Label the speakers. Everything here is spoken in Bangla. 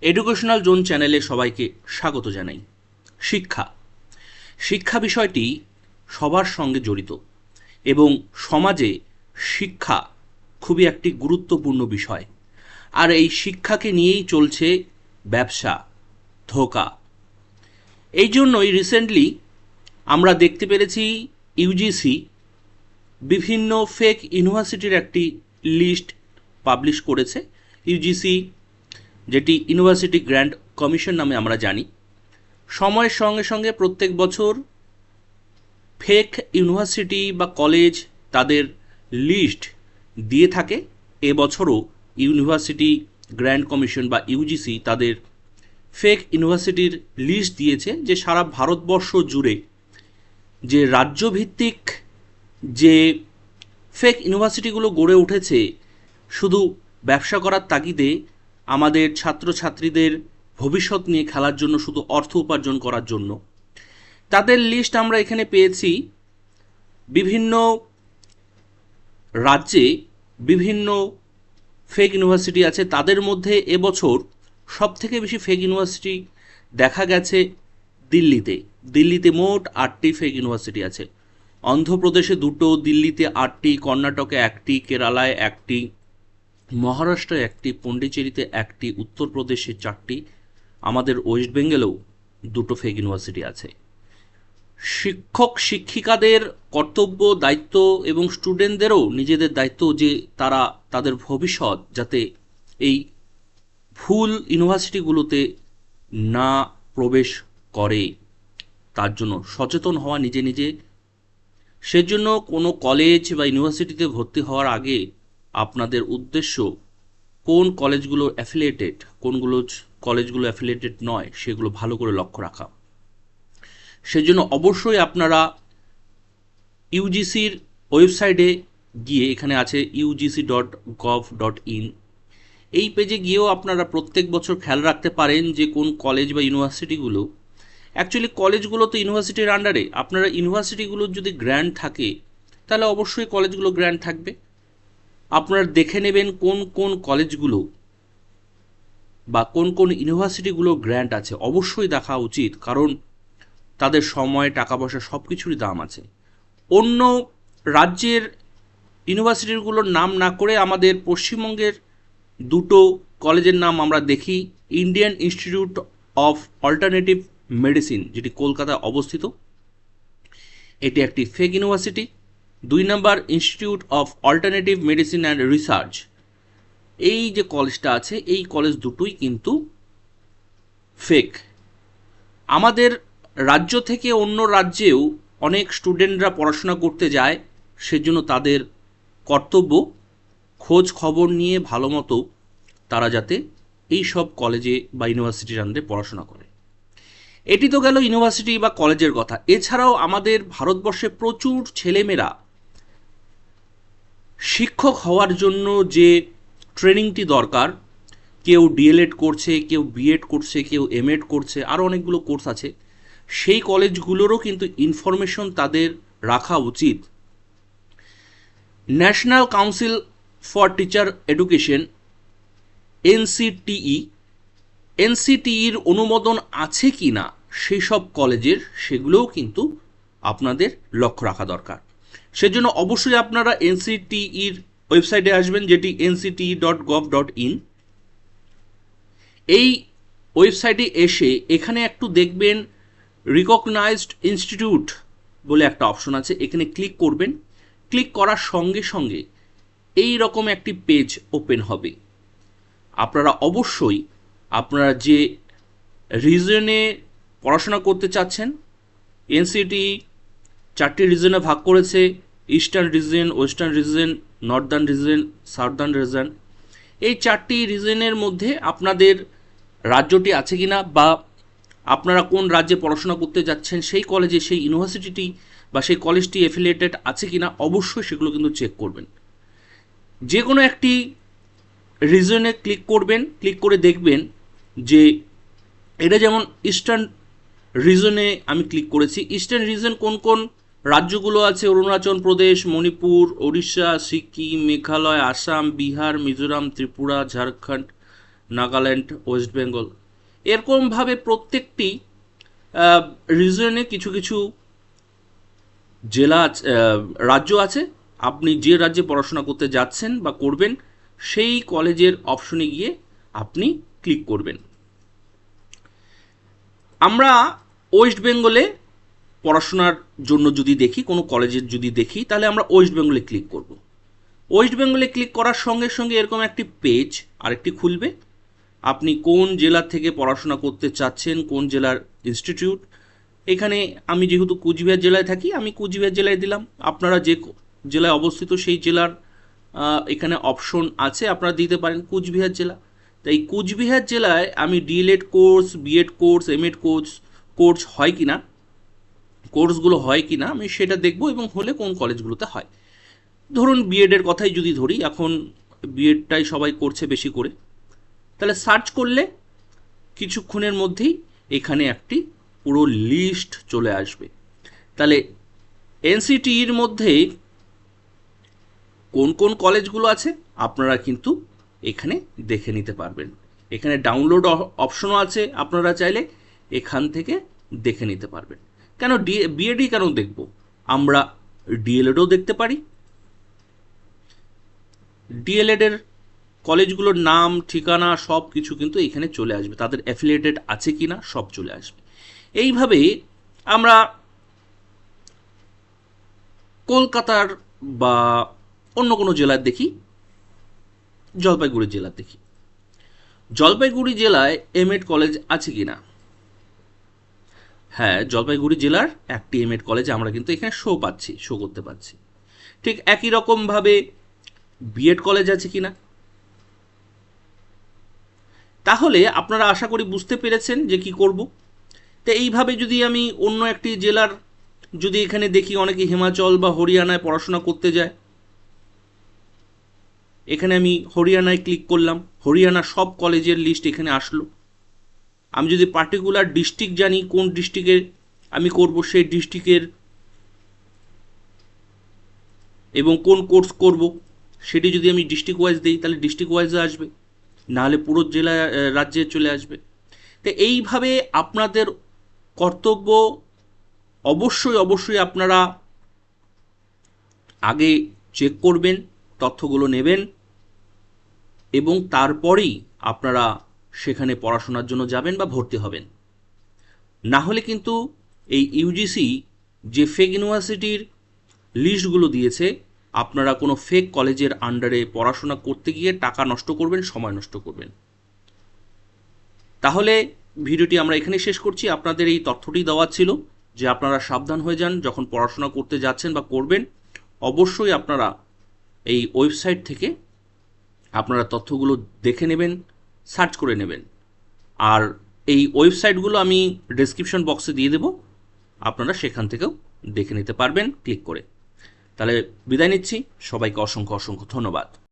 Speaker 1: এডুকেশনাল জোন চ্যানেলে সবাইকে স্বাগত জানাই। শিক্ষা বিষয়টি সবার সঙ্গে জড়িত এবং সমাজে শিক্ষা খুবই একটি গুরুত্বপূর্ণ বিষয়। আর এই শিক্ষাকে নিয়েই চলছে ব্যবসা, ধোঁকা। এই জন্যই রিসেন্টলি আমরা দেখতে পেরেছি ইউজিসি বিভিন্ন ফেক ইউনিভার্সিটির একটি লিস্ট পাবলিশ করেছে। ইউজিসি, যেটি ইউনিভার্সিটি গ্র্যান্ট কমিশন নামে আমরা জানি, সময়ের সঙ্গে সঙ্গে প্রত্যেক বছর ফেক ইউনিভার্সিটি বা কলেজ তাদের লিস্ট দিয়ে থাকে। এবছরও ইউনিভার্সিটি গ্র্যান্ট কমিশন বা ইউজিসি তাদের ফেক ইউনিভার্সিটির লিস্ট দিয়েছে, যে সারা ভারতবর্ষ জুড়ে যে রাজ্যভিত্তিক যে ফেক ইউনিভার্সিটিগুলো গড়ে উঠেছে শুধু ব্যবসা করার তাগিদে, আমাদের ছাত্রছাত্রীদের ভবিষ্যৎ নিয়ে খেলার জন্য, শুধু অর্থ উপার্জন করার জন্য, তাদের লিস্ট আমরা এখানে পেয়েছি। বিভিন্ন রাজ্যে বিভিন্ন ফেক ইউনিভার্সিটি আছে। তাদের মধ্যে এবছর সবথেকে বেশি ফেক ইউনিভার্সিটি দেখা গেছে দিল্লিতে মোট 8টি ফেক ইউনিভার্সিটি আছে। অন্ধ্রপ্রদেশে 2টো, দিল্লিতে 8টি, কর্ণাটকে 1টি, কেরালায় 1টি, মহারাষ্ট্রে 1টি, পন্ডিচেরিতে 1টি, উত্তরপ্রদেশে 4টি, আমাদের ওয়েস্ট বেঙ্গলেও 2টো ফেক ইউনিভার্সিটি আছে। শিক্ষক শিক্ষিকাদের কর্তব্য, দায়িত্ব এবং স্টুডেন্টদেরও নিজেদের দায়িত্ব যে তারা তাদের ভবিষ্যৎ যাতে এই ভুল ইউনিভার্সিটিগুলোতে না প্রবেশ করে, তার জন্য সচেতন হওয়া নিজে। সেজন্য কোনো কলেজ বা ইউনিভার্সিটিতে ভর্তি হওয়ার আগে আপনাদের উদ্দেশ্য কোন কলেজগুলো অ্যাফিলিয়েটেড, কোনগুলো কলেজগুলো অ্যাফিলিয়েটেড নয়, সেগুলো ভালো করে লক্ষ্য রাখা। সেজন্য অবশ্যই আপনারা ইউজিসির ওয়েবসাইটে গিয়ে, এখানে আছে ugc.gov.in, এই পেজে গিয়েও আপনারা প্রত্যেক বছর খেয়াল রাখতে পারেন যে কোন কলেজ বা ইউনিভার্সিটিগুলো, অ্যাকচুয়ালি কলেজগুলো তো ইউনিভার্সিটির আন্ডারে, আপনারা ইউনিভার্সিটিগুলোর যদি গ্র্যান্ট থাকে তাহলে অবশ্যই কলেজগুলো গ্র্যান্ট থাকবে। আপনারা দেখে নেবেন কোন কোন কলেজগুলো বা কোন কোন ইউনিভার্সিটিগুলো গ্র্যান্ট আছে, অবশ্যই দেখা উচিত, কারণ তাদের সময়, টাকা পয়সা সব কিছুরই দাম আছে। অন্য রাজ্যের ইউনিভার্সিটিগুলোর নাম না করে আমাদের পশ্চিমবঙ্গের 2টো কলেজের নাম আমরা দেখি। Indian institute of alternative medicine, যেটি কলকাতায় অবস্থিত, এটি একটি fake university. 2 number institute of alternative medicine and research, এই যে কলেজটা আছে, এই কলেজ দুটোই কিন্তু ফেক। আমাদের রাজ্য থেকে অন্য রাজ্যেও অনেক স্টুডেন্টরা পড়াশোনা করতে যায়, সেজন্য তাদের কর্তব্য খোঁজ খবর নিয়ে ভালো মতো তারা যাতে এই সব কলেজে বা ইউনিভার্সিটির আন্ডারে পড়াশোনা করে। এটি তো গেল ইউনিভার্সিটি বা কলেজের কথা। এছাড়াও আমাদের ভারতবর্ষে প্রচুর ছেলেমেয়েরা শিক্ষক হওয়ার জন্য যে ট্রেনিংটি দরকার, কেউ ডিএলএড করছে, কেউ বিএড করছে, কেউ এমএড করছে, আরও অনেকগুলো কোর্স আছে, সেই কলেজগুলোরও কিন্তু ইনফরমেশন তাদের রাখা উচিত। National Council for Teacher Education, এনসিটিইর অনুমোদন আছে কি না সেই সব কলেজের, সেগুলোও কিন্তু আপনাদের লক্ষ্য রাখা দরকার। সেজন্য অবশ্যই আপনারা এনসিটিইর ওয়েবসাইটে আসবেন, যেটি NCTE.gov.in। এই ওয়েবসাইটে এসে এখানে একটু দেখবেন রিকগনাইজড ইনস্টিটিউট বলে একটা অপশন আছে, এখানে ক্লিক করবেন। ক্লিক করার সঙ্গে সঙ্গে এই রকম একটি পেজ ওপেন হবে। আপনারা অবশ্যই আপনারা যে রিজনে পড়াশোনা করতে চাচ্ছেন, NCTE 4টি রিজনে ভাগ করেছে: eastern reason, western reason, Northern reason, southern reason. এই 4টি রিজনের মধ্যে আপনাদের রাজ্যটি আছে কিনা, বা আপনারা কোন রাজ্যে পড়াশোনা করতে যাচ্ছেন সেই কলেজে, সেই ইউনিভার্সিটিটি বা সেই কলেজটি অ্যাফিলিয়েটেড আছে কিনা, অবশ্যই সেগুলো কিন্তু চেক করবেন। যে কোনো একটি রিজনে ক্লিক করবেন, ক্লিক করে দেখবেন যে এটা, যেমন ইস্টার্ন রিজনে আমি ক্লিক করেছি। ইস্টার্ন রিজন কোন কোন রাজ্যগুলো আছে: অরুণাচল প্রদেশ, মণিপুর, ওড়িশা, সিকিম, মেঘালয়, আসাম, বিহার, মিজোরাম, ত্রিপুরা, ঝাড়খণ্ড, নাগাল্যান্ড, ওয়েস্ট বেঙ্গল, এরকমভাবে প্রত্যেকটি রিজনে কিছু কিছু জেলা রাজ্য আছে। আপনি যে রাজ্যে পড়াশোনা করতে যাচ্ছেন বা করবেন সেই কলেজের অপশনে গিয়ে আপনি ক্লিক করবেন। আমরা ওয়েস্ট বেঙ্গলে পড়াশোনার জন্য যদি দেখি, কোনো কলেজের যদি দেখি, তাহলে আমরা ওয়েস্ট বেঙ্গলে ক্লিক করব। ওয়েস্ট বেঙ্গলে ক্লিক করার সঙ্গে সঙ্গে এরকম একটি পেজ আরেকটি খুলবে। আপনি কোন জেলা থেকে পড়াশোনা করতে চাচ্ছেন, কোন জেলার ইনস্টিটিউট। এখানে আমি যেহেতু কুচবিহার জেলায় থাকি, আমি কুচবিহার জেলায় দিলাম। আপনারা যে জেলায় অবস্থিত সেই জেলার এখানে অপশন আছে, আপনারা দিতে পারেন কুচবিহার জেলা। তাই কুচবিহার জেলায় আমি DElEd course, BEd course, MEd course হয় কি না, কোর্সগুলো হয় কি না আমি সেটা দেখব, এবং হলে কোন কলেজগুলোতে হয়। ধরুন বিএডের কথাই যদি ধরি, এখন বিএডটাই সবাই করছে বেশি করে, তাহলে সার্চ করলে কিছুক্ষণের মধ্যেই এখানে একটি পুরো লিস্ট চলে আসবে। তাহলে এনসিটিইর মধ্যে কোন কোন কলেজগুলো আছে আপনারা কিন্তু এখানে দেখে নিতে পারবেন। এখানে ডাউনলোড অপশনও আছে, আপনারা চাইলে এখান থেকে দেখে নিতে পারবেন। কেন বিএডই কেন দেখব, আমরা ডিএলএডও দেখতে পারি। ডিএলএডের কলেজগুলোর নাম, ঠিকানা সব কিছু কিন্তু এখানে চলে আসবে, তাদের অ্যাফিলিয়েটেড আছে কি না সব চলে আসবে। এইভাবে আমরা কলকাতার বা অন্য কোনো জেলার দেখি, জলপাইগুড়ি জেলার দেখি, জলপাইগুড়ি জেলায় এমএড কলেজ আছে কি না। হ্যাঁ, জলপাইগুড়ি জেলার একটি এমএড কলেজ আমরা কিন্তু এখানে শো করতে পারছি। ঠিক একই রকমভাবে বিএড কলেজ আছে কি না। তাহলে আপনারা আশা করি বুঝতে পেরেছেন যে কি করব। তো এইভাবে যদি আমি অন্য একটি জেলার যদি এখানে দেখি, অনেকে হিমাচল বা হরিয়ানায় পড়াশোনা করতে যায়, এখানে আমি হরিয়ানায় ক্লিক করলাম, হরিয়ানা সব কলেজের লিস্ট এখানে আসলো। আমি যদি পার্টিকুলার ডিস্ট্রিক্ট জানি, কোন ডিস্ট্রিক্টে আমি করব সেই ডিস্ট্রিক্টের এবং কোন কোর্স করব সেটি যদি আমি ডিস্ট্রিক্ট ওয়াইজ দিই, তাহলে ডিস্ট্রিক্ট ওয়াইজে আসবে, নাহলে পুরো জেলা রাজ্যে চলে আসবে। তো এইভাবে আপনাদের কর্তব্য অবশ্যই আপনারা আগে চেক করবেন, তথ্যগুলো নেবেন, এবং তারপরেই আপনারা সেখানে পড়াশোনার জন্য যাবেন বা ভর্তি হবেন। না হলে কিন্তু এই ইউজিসি যে ফেক ইউনিভার্সিটির লিস্টগুলো দিয়েছে, আপনারা কোনো ফেক কলেজের আন্ডারে পড়াশোনা করতে গিয়ে টাকা নষ্ট করবেন, সময় নষ্ট করবেন। তাহলে ভিডিওটি আমরা এখানেই শেষ করছি। আপনাদের এই তথ্যটি দেওয়া ছিল যে আপনারা সাবধান হয়ে যান, যখন পড়াশোনা করতে যাচ্ছেন বা করবেন অবশ্যই আপনারা এই ওয়েবসাইট থেকে আপনারা তথ্যগুলো দেখে নেবেন, সার্চ করে নেবেন। আর এই ওয়েবসাইটগুলো আমি ডেসক্রিপশন বক্সে দিয়ে দেব, আপনারা সেখান থেকেও দেখে নিতে পারবেন ক্লিক করে। তাহলে বিদায় নিচ্ছি, সবাইকে অসংখ্য ধন্যবাদ।